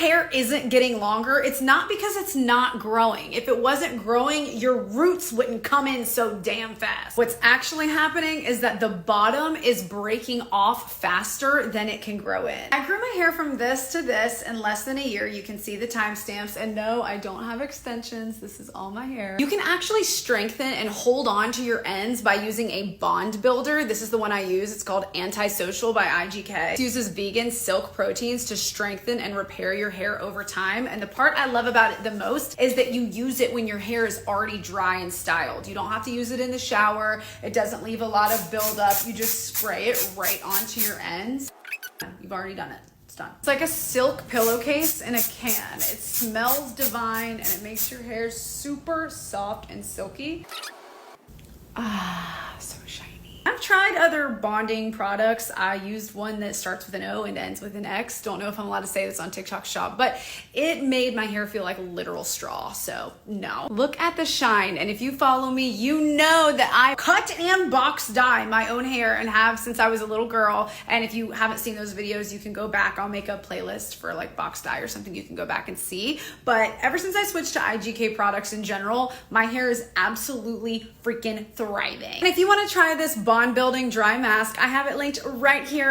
hair isn't getting longer, it's not because it's not growing. If it wasn't growing, your roots wouldn't come in so damn fast. What's actually happening is that the bottom is breaking off faster than it can grow in. I grew my hair from this to this in less than a year. You can see the timestamps, and no, I don't have extensions. This is all my hair. You can actually strengthen and hold on to your ends by using a bond builder. This is the one I use. It's called Antisocial by IGK. It uses vegan silk proteins to strengthen and repair your hair over time. And the part I love about it the most is that you use it when your hair is already dry and styled. You don't have to use it in the shower. It doesn't leave a lot of buildup. You just spray it right onto your ends. You've already done it. It's done. It's like a silk pillowcase in a can. It smells divine and it makes your hair super soft and silky. Ah, so shiny. I've tried other bonding products. I used one that starts with an O and ends with an X. Don't know if I'm allowed to say this on TikTok Shop, but it made my hair feel like literal straw, so no. Look at the shine, and if you follow me, you know that I cut and box dye my own hair and have since I was a little girl, and if you haven't seen those videos, you can go back. I'll make a playlist for like box dye or something you can go back and see, but ever since I switched to IGK products in general, my hair is absolutely freaking thriving. And if you want to try this bond building dry mask, I have it linked right here